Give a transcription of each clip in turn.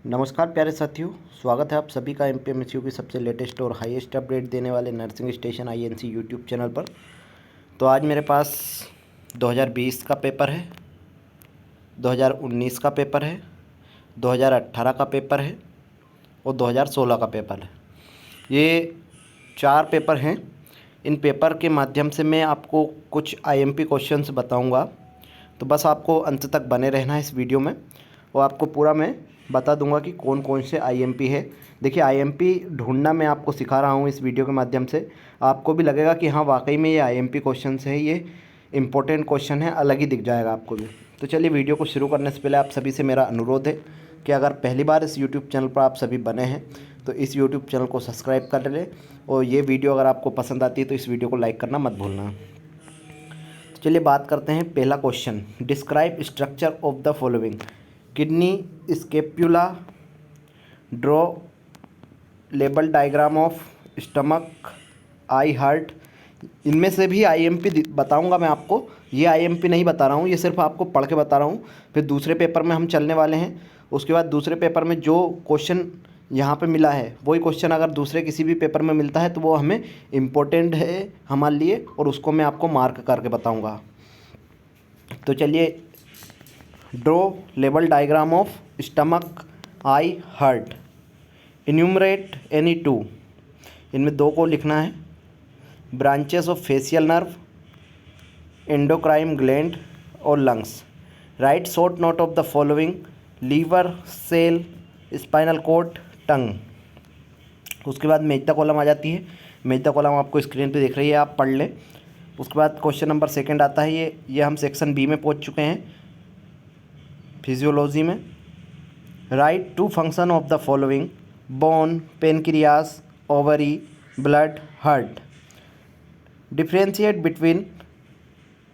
नमस्कार प्यारे साथियों, स्वागत है आप सभी का एमपीएमसीयू की सबसे लेटेस्ट और हाईएस्ट अपडेट देने वाले nursing station INC YouTube channel पर। तो आज मेरे पास 2020 का पेपर है, 2019 का पेपर है, 2018 का पेपर है और 2016 का पेपर है। ये 4 पेपर हैं। इन पेपर के माध्यम से मैं आपको कुछ आईएमपी क्वेश्चंस बताऊंगा, तो बस आपको अंत तक बने रहना है इस वीडियो में और आपको पूरा मैं बता दूंगा कि कौन कौन से आईएमपी है। देखिए, आईएमपी ढूंढना मैं आपको सिखा रहा हूँ इस वीडियो के माध्यम से। आपको भी लगेगा कि हाँ, वाकई में ये आईएमपी क्वेश्चंस है, ये इंपॉर्टेंट क्वेश्चन है, अलग ही दिख जाएगा आपको भी। तो चलिए, वीडियो को शुरू करने से पहले आप सभी से मेरा अनुरोध है कि अगर पहली बार इस यूट्यूब चैनल पर आप सभी बने हैं तो इस यूट्यूब चैनल को सब्सक्राइब कर लें और ये वीडियो अगर आपको पसंद आती है तो इस वीडियो को लाइक करना मत भूलना। तो चलिए बात करते हैं। पहला question, describe structure of the following. Kidney, scapula, draw label diagram of stomach, eye heart. इनमें से भी आईएमपी बताऊंगा मैं आपको। ये आईएमपी नहीं बता रहा हूँ, ये सिर्फ आपको पढ़ के बता रहा हूँ। फिर दूसरे पेपर में हम चलने वाले हैं। उसके बाद दूसरे पेपर में जो क्वेश्चन यहाँ पे मिला है वही क्वेश्चन अगर दूसरे किसी भी पेपर में मिलता है तो वो हमें इम्पोर्टेंट है हमारे लिए और उसको मैं आपको मार्क करके बताऊँगा। तो चलिए, draw label diagram of stomach, eye, heart. Enumerate any two. इनमें 2 को लिखना है। Branches of facial nerve, endocrine gland और lungs. Write short note of the following. Liver, cell, spinal cord, tongue. उसके बाद मेजदा कॉलम आ जाती है। मेजदा कॉलम आपको स्क्रीन पे दिख रही है, आप पढ़ लें। उसके बाद क्वेश्चन नंबर 2 आता है। ये हम सेक्शन बी में पहुंच चुके हैं, फिजियोलॉजी में। Right 2 function of the following. Bone, pancreas, ovary, blood, heart. Differentiate between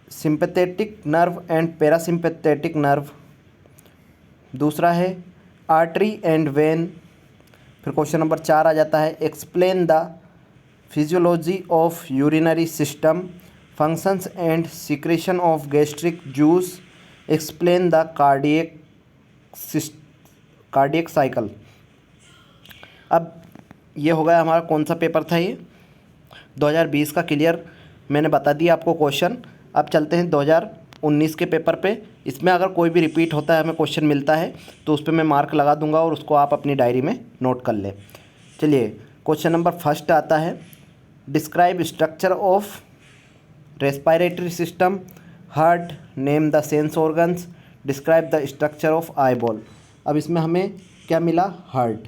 sympathetic nerve and parasympathetic nerve. दूसरा है आर्टरी एंड वेन। फिर क्वेश्चन नंबर 4 आ जाता है। Explain the physiology of urinary system, functions and secretion of gastric juice. Explain the cardiac cycle. अब ये हो गया हमारा कौन सा पेपर था। ये 2020 का क्लियर मैंने बता दिया आपको क्वेश्चन। अब चलते हैं 2019 के पेपर पे। इसमें अगर कोई भी रिपीट होता है, हमें क्वेश्चन मिलता है तो उस पर मैं मार्क लगा दूंगा और उसको आप अपनी डायरी में नोट कर लें। चलिए, क्वेश्चन नंबर 1 आता है। Describe structure of respiratory system, heart, name the sense organs, describe the structure of eyeball. अब इसमें हमें क्या मिला? हार्ट।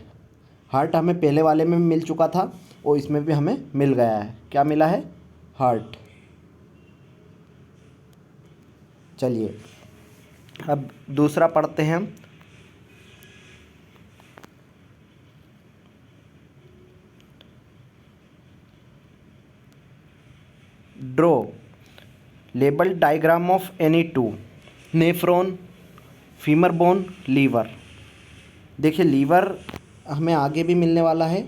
हार्ट हमें पहले वाले में मिल चुका था और इसमें भी हमें मिल गया है। क्या मिला है? हार्ट। चलिए, अब दूसरा पढ़ते हैं हम। Draw label diagram of any two. Nephron, femur bone, liver. देखिए, लीवर हमें आगे भी मिलने वाला है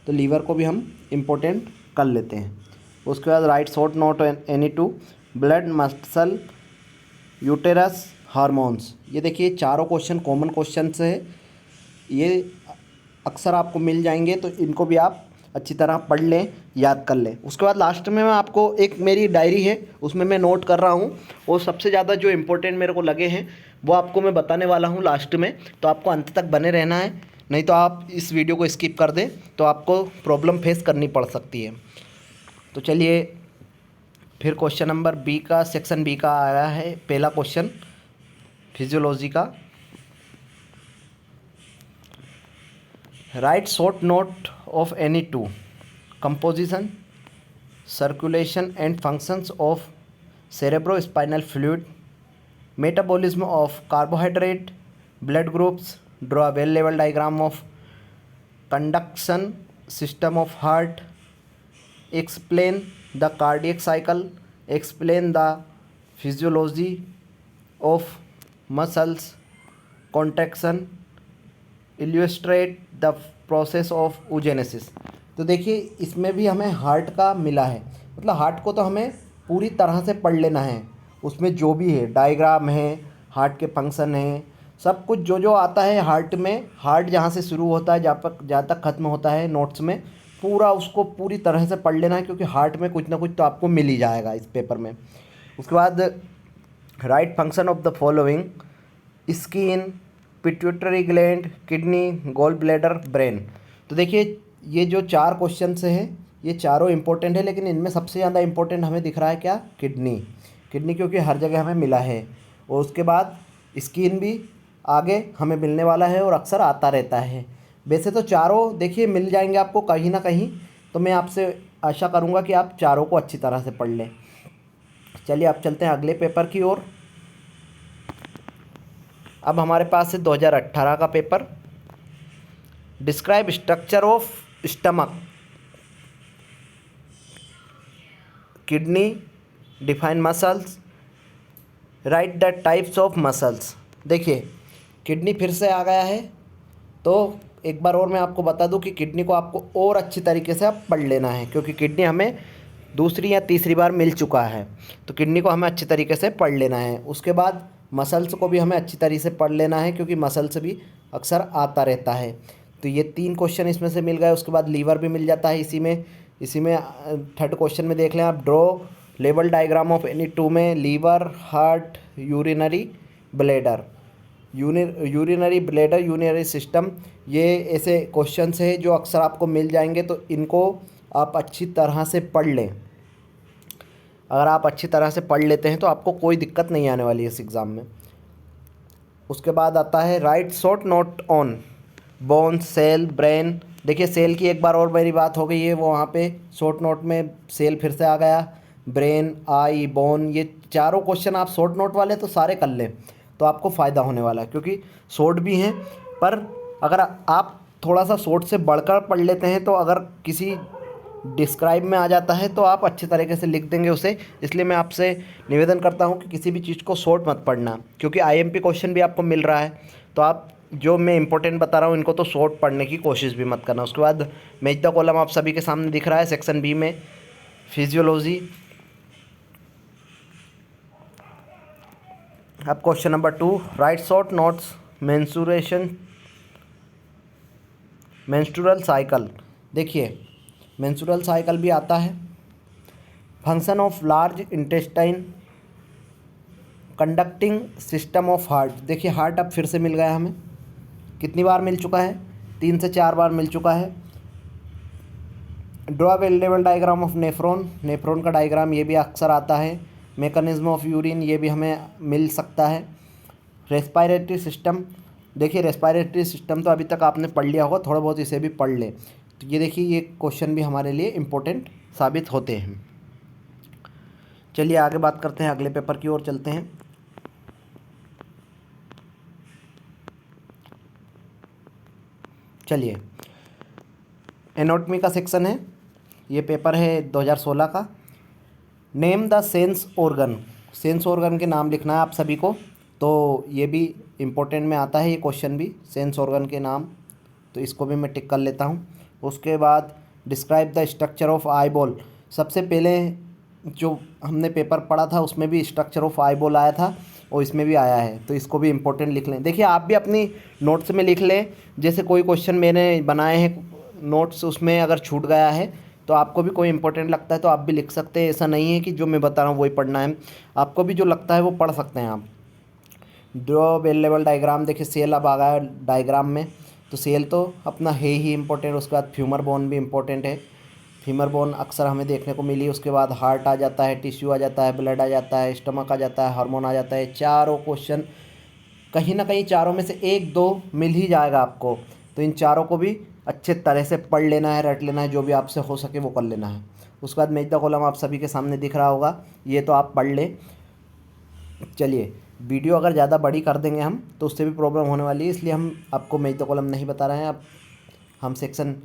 तो लीवर को भी हम इम्पोर्टेंट कर लेते हैं। उसके बाद right short note any two. Blood, muscle, uterus, hormones. ये देखिए, चारों क्वेश्चन कॉमन क्वेश्चन है। ये अक्सर आपको मिल जाएंगे तो इनको भी आप अच्छी तरह पढ़ लें, याद कर लें। उसके बाद लास्ट में मैं आपको एक मेरी डायरी है उसमें मैं नोट कर रहा हूँ और सबसे ज़्यादा जो इम्पोर्टेंट मेरे को लगे हैं वो आपको मैं बताने वाला हूँ लास्ट में। तो आपको अंत तक बने रहना है, नहीं तो आप इस वीडियो को स्किप कर दें तो आपको प्रॉब्लम फेस करनी पड़ सकती है। तो चलिए, फिर क्वेश्चन नंबर बी का, सेक्शन बी का आया है पहला क्वेश्चन फिजियोलॉजी का। Right short note of any to. Composition, circulation and functions of cerebrospinal fluid, metabolism of carbohydrate, blood groups. Draw a well level diagram of conduction system of heart. Explain the cardiac cycle. Explain the physiology of muscles contraction. Illustrate the process of oogenesis. तो देखिए, इसमें भी हमें heart का मिला है। मतलब heart को तो हमें पूरी तरह से पढ़ लेना है। उसमें जो भी है, डायग्राम है, हार्ट के फंक्शन है, सब कुछ जो जो आता है हार्ट में, हार्ट जहाँ से शुरू होता है जहाँ तक ख़त्म होता है नोट्स में, पूरा उसको पूरी तरह से पढ़ लेना है, क्योंकि हार्ट में कुछ ना कुछ तो आपको मिल ही जाएगा इस पेपर में। उसके बाद write function of the following: skin, pituitary gland, kidney, gall bladder, brain. तो देखिए ये जो 4 क्वेश्चन से हैं ये चारों इंपॉर्टेंट है, लेकिन इनमें सबसे ज़्यादा इंपॉर्टेंट हमें दिख रहा है क्या? किडनी। किडनी क्योंकि हर जगह हमें मिला है। और उसके बाद स्किन भी आगे हमें मिलने वाला है और अक्सर आता रहता है। वैसे तो चारों देखिए मिल जाएंगे आपको कहीं ना कहीं, तो मैं आपसे आशा करूँगा कि आप चारों को अच्छी तरह से पढ़ लें। चलिए आप चलते हैं अगले पेपर की ओर। अब हमारे पास है 2018 का paper. Describe structure of stomach, kidney, define muscles, right the types of muscles. देखिए किडनी फिर से आ गया है, तो एक बार और मैं आपको बता दूं कि किडनी को आपको और अच्छी तरीके से आप पढ़ लेना है, क्योंकि किडनी हमें दूसरी या तीसरी बार मिल चुका है, तो किडनी को हमें अच्छी तरीके से पढ़ लेना है। उसके बाद मसल्स को भी हमें अच्छी तरीके से पढ़ लेना है, क्योंकि मसल्स भी अक्सर आता रहता है। तो ये 3 क्वेश्चन इसमें से मिल गए। उसके बाद लीवर भी मिल जाता है इसी में थर्ड क्वेश्चन में देख लें आप, draw level diagram of any 2 में liver, heart, urinary bladder. Urinary bladder, urinary system, ये ऐसे क्वेश्चंस है जो अक्सर आपको मिल जाएंगे, तो इनको आप अच्छी तरह से पढ़ लें। अगर आप अच्छी तरह से पढ़ लेते हैं तो आपको कोई दिक्कत नहीं आने वाली है इस एग्ज़ाम में। उसके बाद आता है write short note on bones, cell, brain. देखिए सेल की एक बार और मेरी बात हो गई है, वो वहाँ पे शॉर्ट नोट में सेल फिर से आ गया, ब्रेन, आई, बोन, ये चारों क्वेश्चन आप शॉर्ट नोट वाले तो सारे कर लें, तो आपको फ़ायदा होने वाला है, क्योंकि शॉर्ट भी हैं। पर अगर आप थोड़ा सा शॉर्ट से बढ़कर पढ़ लेते हैं, तो अगर किसी डिस्क्राइब में आ जाता है तो आप अच्छे तरीके से लिख देंगे उसे। इसलिए मैं आपसे निवेदन करता हूं कि किसी भी चीज़ को शॉर्ट मत पढ़ना, क्योंकि आईएमपी क्वेश्चन भी आपको मिल रहा है, तो आप जो मैं इंपॉर्टेंट बता रहा हूँ इनको तो शॉर्ट पढ़ने की कोशिश भी मत करना। उसके बाद मैच द कॉलम आप सभी के सामने दिख रहा है, सेक्शन बी में फिजियोलॉजी। अब question number 2, right short notes menstrual cycle. देखिए मेंस्ट्रुअल साइकिल भी आता है। Function of large intestine, conducting system of heart. देखिए हार्ट अब फिर से मिल गया हमें, कितनी बार मिल चुका है? 3 से 4 बार मिल चुका है। ड्रॉ वेल लेवल डायग्राम ऑफ नेफ्रॉन, नेफ्रॉन का डायग्राम ये भी अक्सर आता है। मैकेनिज्म ऑफ यूरिन, ये भी हमें मिल सकता है। रेस्पायरेटरी सिस्टम, देखिए रेस्पायरेटरी सिस्टम तो अभी तक आपने पढ़ लिया होगा, थोड़ा बहुत इसे भी पढ़ लें। तो ये देखिए ये क्वेश्चन भी हमारे लिए इम्पोर्टेंट साबित होते हैं। चलिए आगे बात करते हैं, अगले पेपर की ओर चलते हैं। चलिए एनाटॉमी का सेक्शन है, ये पेपर है 2016 का। Name the sense organ, sense organ के नाम लिखना है आप सभी को, तो ये भी इम्पोर्टेंट में आता है ये क्वेश्चन भी, सेंस ऑर्गन के नाम, तो इसको भी मैं टिक कर लेता हूँ। उसके बाद describe the structure of eye ball. सबसे पहले जो हमने पेपर पढ़ा था उसमें भी स्ट्रक्चर ऑफ आई बॉल आया था, और इसमें भी आया है, तो इसको भी इम्पोर्टेंट लिख लें। देखिए आप भी अपनी नोट्स में लिख लें, जैसे कोई क्वेश्चन मैंने बनाए हैं नोट्स, उसमें अगर छूट गया है तो आपको भी कोई इंपॉर्टेंट लगता है तो आप भी लिख सकते हैं। ऐसा नहीं है कि जो मैं बता रहा हूँ वही पढ़ना है, आपको भी जो लगता है वो पढ़ सकते हैं आप। ड्रॉ बेल लेवल डायग्राम, देखिए सेल अब आ गया डायग्राम में, तो सेल तो अपना है ही इम्पोर्टेंट। उसके बाद फ्यूमर बोन भी इम्पोर्टेंट है, फीमर बोन अक्सर हमें देखने को मिली। उसके बाद हार्ट आ जाता है, टिश्यू आ जाता है, ब्लड आ जाता है, स्टमक आ जाता है, हार्मोन आ जाता है। चारों क्वेश्चन कहीं ना कहीं चारों में से 1-2 मिल ही जाएगा आपको, तो इन चारों को भी अच्छे तरह से पढ़ लेना है, रट लेना है, जो भी आपसे हो सके वो कर लेना है। उसके बाद मैच द कॉलम आप सभी के सामने दिख रहा होगा, ये तो आप पढ़ लें। चलिए वीडियो अगर ज़्यादा बड़ी कर देंगे हम तो उससे भी प्रॉब्लम होने वाली है, इसलिए हम आपको मैच द कॉलम नहीं बता रहे हैं। अब हम सेक्शन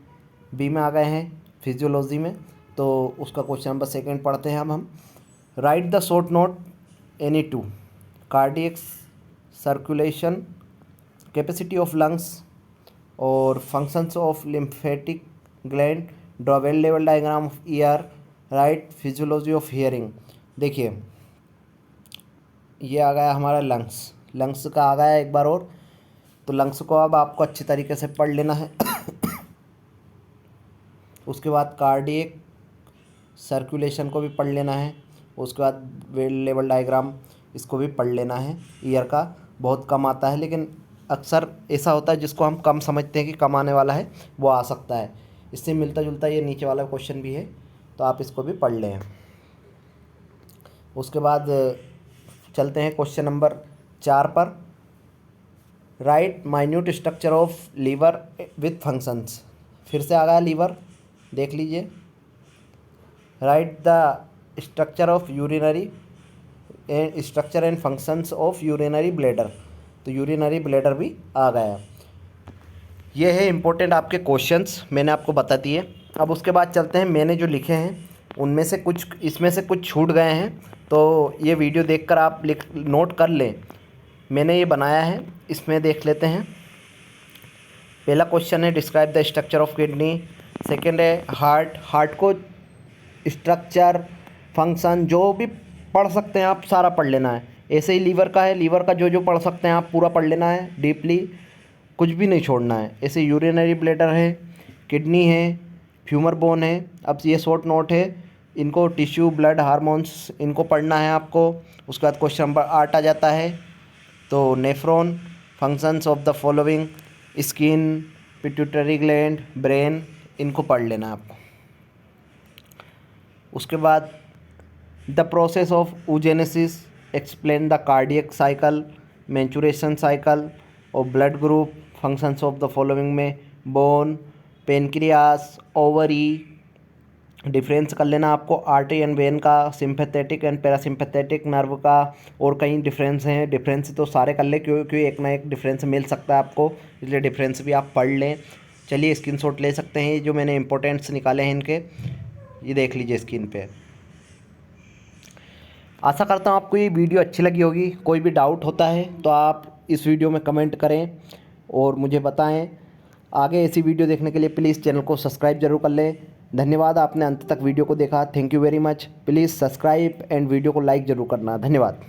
बी में आ गए हैं, फिजियोलॉजी में, तो उसका क्वेश्चन नंबर 2 पढ़ते हैं। अब हम write the short note any 2, cardiac circulation, capacity of lungs और functions of lymphatic gland, draw well लेवल diagram of ear, write physiology of hearing. देखिए ये आ गया हमारा लंग्स, लंग्स का आ गया एक बार और। तो लंग्स को अब आपको अच्छी तरीके से पढ़ लेना है। उसके बाद कार्डियक सर्कुलेशन को भी पढ़ लेना है। उसके बाद वेल लेवल डायग्राम, इसको भी पढ़ लेना है। ईयर का बहुत कम आता है, लेकिन अक्सर ऐसा होता है जिसको हम कम समझते हैं कि कम आने वाला है, वो आ सकता है। इससे मिलता जुलता ये नीचे वाला क्वेश्चन भी है, तो आप इसको भी पढ़ लें। उसके बाद चलते हैं क्वेश्चन नंबर 4 पर। Write minute structure of liver with functions. फिर से आ गया लीवर, देख लीजिए। Write the structure of urinary structure and functions of urinary bladder. तो यूरिनरी ब्लैडर भी आ गया। ये है इम्पोर्टेंट आपके क्वेश्चंस, मैंने आपको बता दिए। अब उसके बाद चलते हैं, मैंने जो लिखे हैं उनमें से कुछ, इसमें से कुछ छूट गए हैं, तो ये वीडियो देखकर आप नोट कर लें। मैंने ये बनाया है, इसमें देख लेते हैं। पहला क्वेश्चन है describe the structure of kidney. Second है हार्ट को स्ट्रक्चर फंक्शन जो भी पढ़ सकते हैं आप सारा पढ़ लेना है। ऐसे ही लीवर का है, लीवर का जो जो पढ़ सकते हैं आप पूरा पढ़ लेना है डीपली, कुछ भी नहीं छोड़ना है। ऐसे यूरिनरी ब्लैडर है, किडनी है, फ्यूमर बोन है। अब ये शॉर्ट नोट है, इनको टिश्यू ब्लड हार्मोन्स इनको पढ़ना है आपको। उसके बाद क्वेश्चन नंबर 8 आ जाता है, तो nephron functions of the following, skin, pituitary gland, brain, इनको पढ़ लेना है आपको। उसके बाद the process of oogenesis, explain the cardiac cycle, maturation cycle और blood group, functions of the following में बोन, पेनक्रियास, ओवरी। डिफरेंस कर लेना आपको आर्टरी एंड वेन का, सिंपैथेटिक एंड पैरासिम्पैथेटिक नर्व का, और कई डिफरेंस हैं। डिफरेंस तो सारे कर ले, क्योंकि एक ना एक डिफरेंस मिल सकता है आपको, इसलिए डिफरेंस भी आप पढ़ लें। चलिए स्क्रीनशॉट ले सकते हैं, जो मैंने इंपॉर्टेंट्स निकाले हैं इनके, ये देख लीजिए स्क्रीन पे। आशा करता हूँ आपको ये वीडियो अच्छी लगी होगी। कोई भी डाउट होता है तो आप इस वीडियो में कमेंट करें और मुझे बताएं। आगे ऐसी वीडियो देखने के लिए प्लीज़ चैनल को सब्सक्राइब जरूर कर लें। धन्यवाद, आपने अंत तक वीडियो को देखा। Thank you very much. Please subscribe and video को लाइक ज़रूर करना। धन्यवाद।